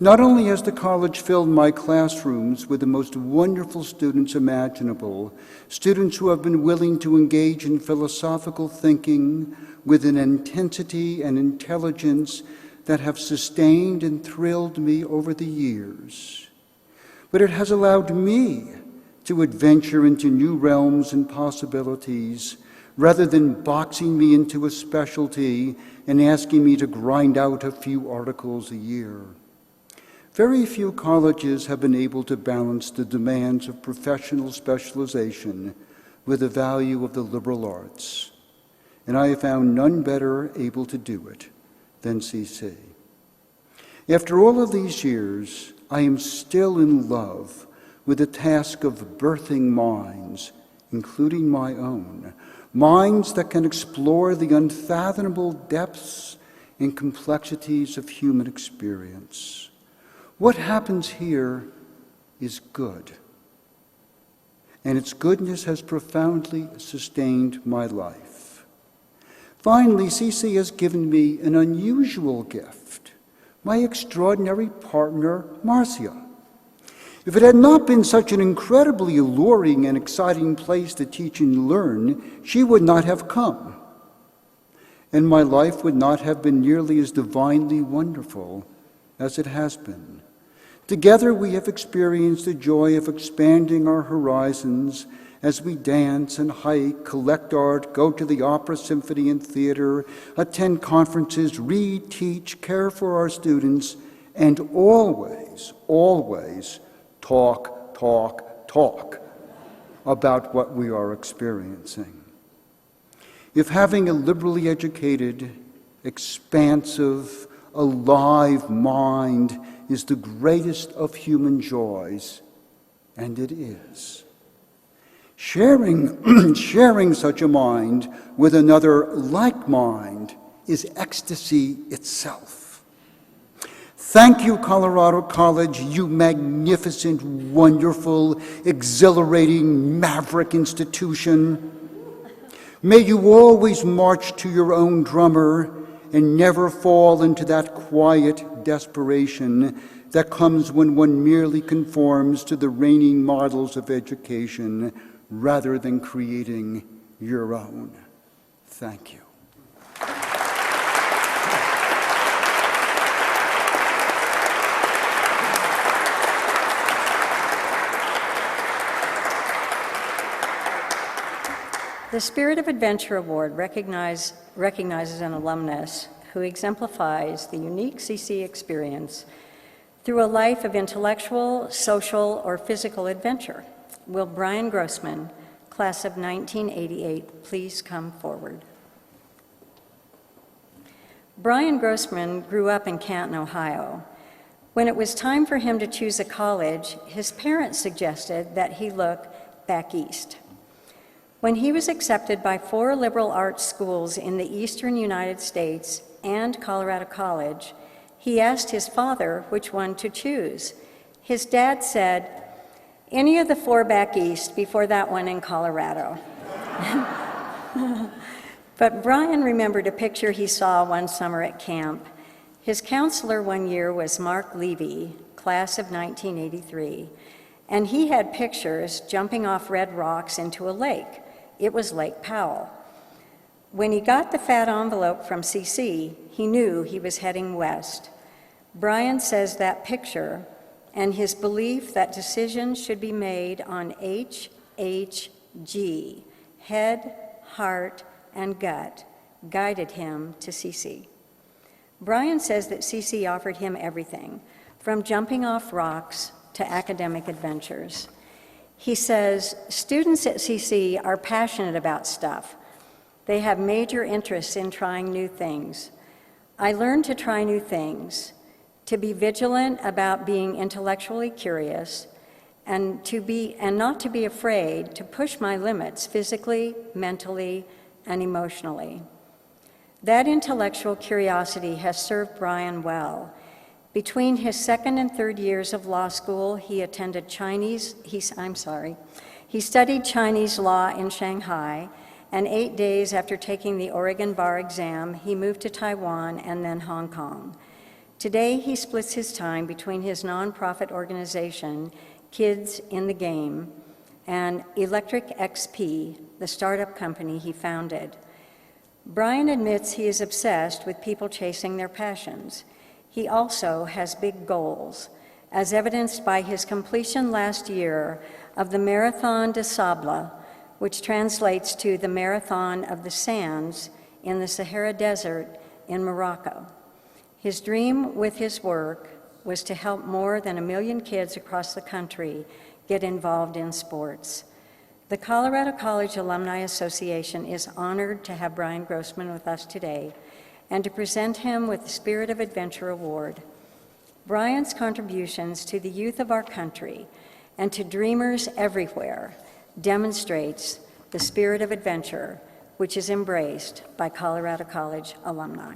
Not only has the college filled my classrooms with the most wonderful students imaginable, students who have been willing to engage in philosophical thinking with an intensity and intelligence that have sustained and thrilled me over the years, but it has allowed me to adventure into new realms and possibilities rather than boxing me into a specialty and asking me to grind out a few articles a year. Very few colleges have been able to balance the demands of professional specialization with the value of the liberal arts, and I have found none better able to do it than CC. After all of these years, I am still in love with the task of birthing minds, including my own, minds that can explore the unfathomable depths and complexities of human experience. What happens here is good, and its goodness has profoundly sustained my life. Finally, CC has given me an unusual gift, my extraordinary partner, Marcia. If it had not been such an incredibly alluring and exciting place to teach and learn, she would not have come, and my life would not have been nearly as divinely wonderful as it has been. Together we have experienced the joy of expanding our horizons as we dance and hike, collect art, go to the opera, symphony, and theater, attend conferences, read, teach, care for our students, and always, always talk about what we are experiencing. If having a liberally educated, expansive, alive mind is the greatest of human joys, and it is, sharing such a mind with another like mind is ecstasy itself. Thank you, Colorado College, you magnificent, wonderful, exhilarating, maverick institution. May you always march to your own drummer and never fall into that quiet desperation that comes when one merely conforms to the reigning models of education rather than creating your own. Thank you. The Spirit of Adventure Award recognizes an alumnus who exemplifies the unique CC experience through a life of intellectual, social, or physical adventure. Will Brian Grossman, class of 1988, please come forward? Brian Grossman grew up in Canton, Ohio. When it was time for him to choose a college, his parents suggested that he look back east. When he was accepted by 4 liberal arts schools in the eastern United States and Colorado College, he asked his father which one to choose. His dad said, "Any of the 4 back east before that one in Colorado." But Brian remembered a picture he saw one summer at camp. His counselor one year was Mark Levy, class of 1983, and he had pictures jumping off red rocks into a lake. It was Lake Powell. When he got the fat envelope from CC, he knew he was heading west. Brian says that picture and his belief that decisions should be made on HHG, head, heart, and gut, guided him to CC. Brian says that CC offered him everything, from jumping off rocks to academic adventures. He says, students at CC are passionate about stuff. They have major interests in trying new things. I learned to try new things, to be vigilant about being intellectually curious, and not to be afraid to push my limits physically, mentally, and emotionally. That intellectual curiosity has served Brian well. Between his second and third years of law school, he studied Chinese law in Shanghai, and 8 days after taking the Oregon bar exam, he moved to Taiwan and then Hong Kong. Today, he splits his time between his nonprofit organization, Kids in the Game, and Electric XP, the startup company he founded. Brian admits he is obsessed with people chasing their passions. He also has big goals, as evidenced by his completion last year of the Marathon des Sables, which translates to the Marathon of the Sands in the Sahara Desert in Morocco. His dream with his work was to help more than 1 million kids across the country get involved in sports. The Colorado College Alumni Association is honored to have Brian Grossman with us today and to present him with the Spirit of Adventure Award. Brian's contributions to the youth of our country and to dreamers everywhere demonstrates the spirit of adventure, which is embraced by Colorado College alumni.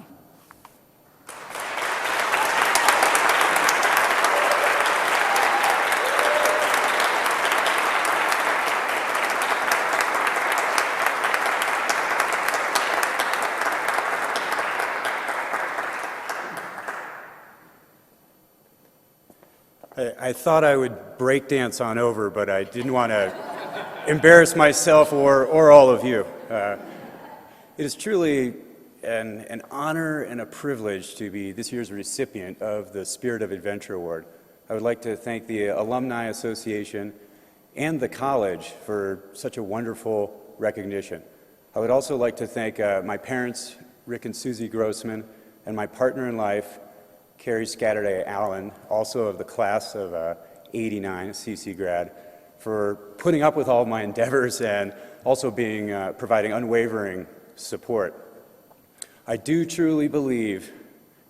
I thought I would break dance on over, but I didn't want to embarrass myself or all of you. It is truly an honor and a privilege to be this year's recipient of the Spirit of Adventure Award. I would like to thank the Alumni Association and the college for such a wonderful recognition. I would also like to thank my parents, Rick and Susie Grossman, and my partner in life, Carrie Scatterday Allen, also of the class of '89, CC grad, for putting up with all of my endeavors and also providing unwavering support. I do truly believe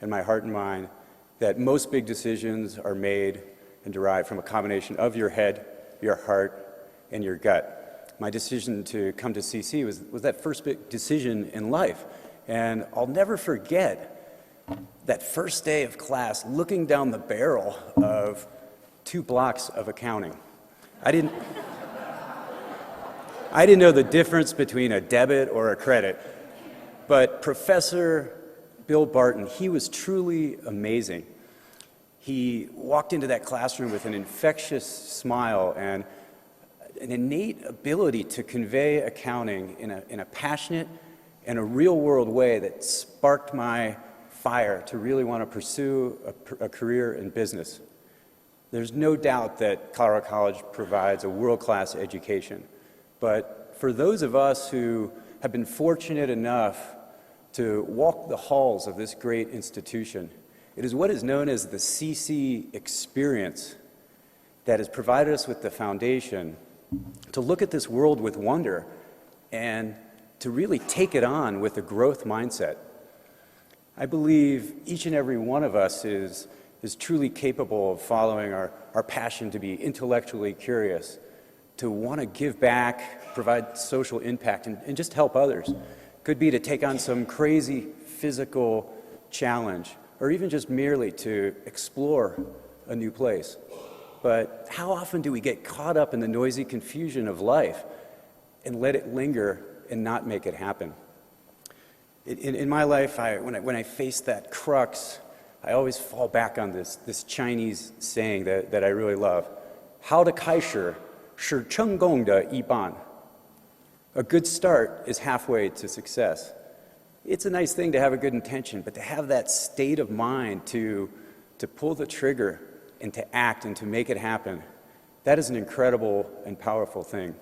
in my heart and mind that most big decisions are made and derived from a combination of your head, your heart, and your gut. My decision to come to CC was that first big decision in life, and I'll never forget that first day of class looking down the barrel of 2 blocks of accounting. I didn't know the difference between a debit or a credit, but Professor Bill Barton, he was truly amazing. He walked into that classroom with an infectious smile and an innate ability to convey accounting in a passionate and a real-world way that sparked my fire to really want to pursue a career in business. There's no doubt that Colorado College provides a world-class education, but for those of us who have been fortunate enough to walk the halls of this great institution, it is what is known as the CC experience that has provided us with the foundation to look at this world with wonder and to really take it on with a growth mindset. I believe each and every one of us is truly capable of following our passion to be intellectually curious, to want to give back, provide social impact, and just help others. Could be to take on some crazy physical challenge, or even just merely to explore a new place. But how often do we get caught up in the noisy confusion of life and let it linger and not make it happen? In my life, when I face that crux, I always fall back on this Chinese saying that I really love. 好的开始是成功的一半. A good start is halfway to success. It's a nice thing to have a good intention, but to have that state of mind to pull the trigger and to act and to make it happen, that is an incredible and powerful thing.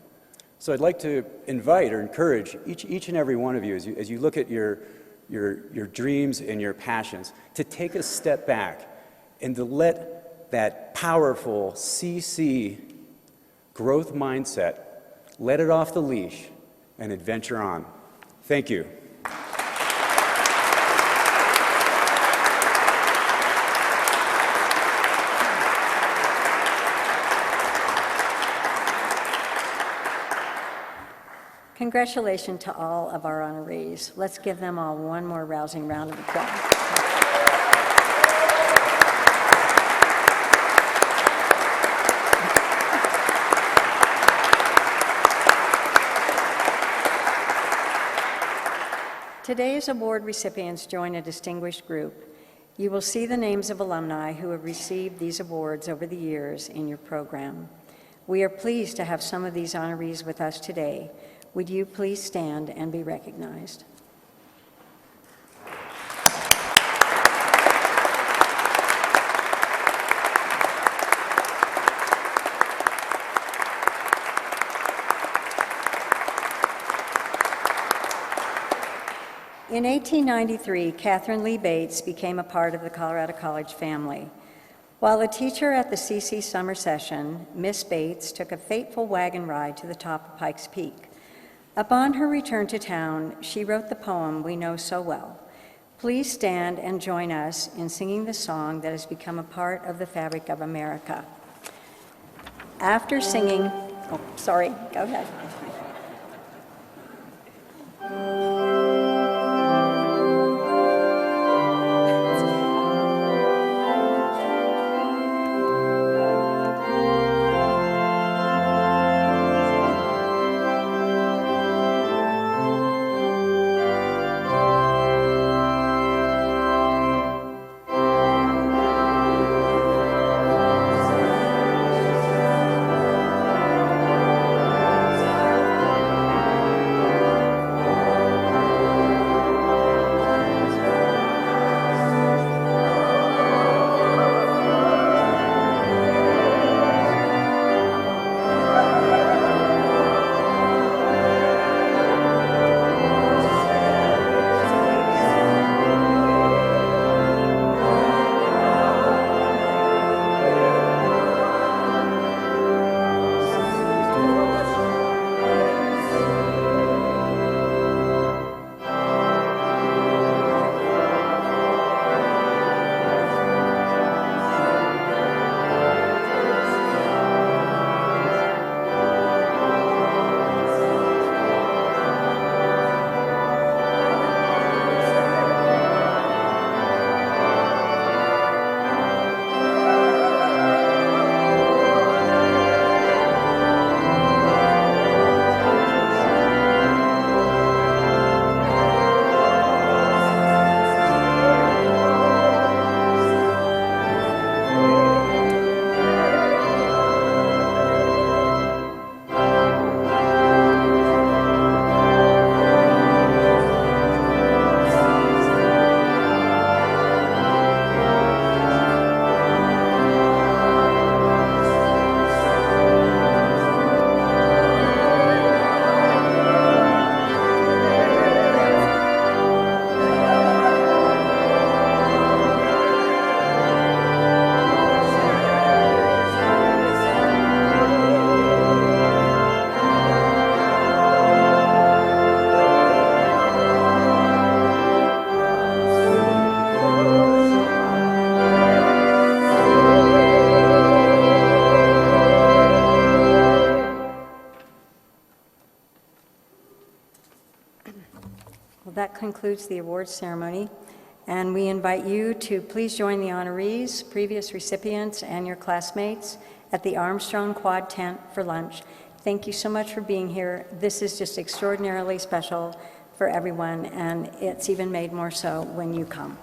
So I'd like to invite or encourage each and every one of you as you look at your dreams and your passions to take a step back and to let that powerful CC growth mindset, let it off the leash, and adventure on. Thank you. Congratulations to all of our honorees. Let's give them all one more rousing round of applause. Today's award recipients join a distinguished group. You will see the names of alumni who have received these awards over the years in your program. We are pleased to have some of these honorees with us today. Would you please stand and be recognized? In 1893, Catherine Lee Bates became a part of the Colorado College family. While a teacher at the CC summer session, Miss Bates took a fateful wagon ride to the top of Pikes Peak. Upon her return to town, she wrote the poem we know so well. Please stand and join us in singing the song that has become a part of the fabric of America. After singing, go ahead. Well, that concludes the awards ceremony, and we invite you to please join the honorees, previous recipients, and your classmates at the Armstrong Quad Tent for lunch. Thank you so much for being here. This is just extraordinarily special for everyone, and it's even made more so when you come.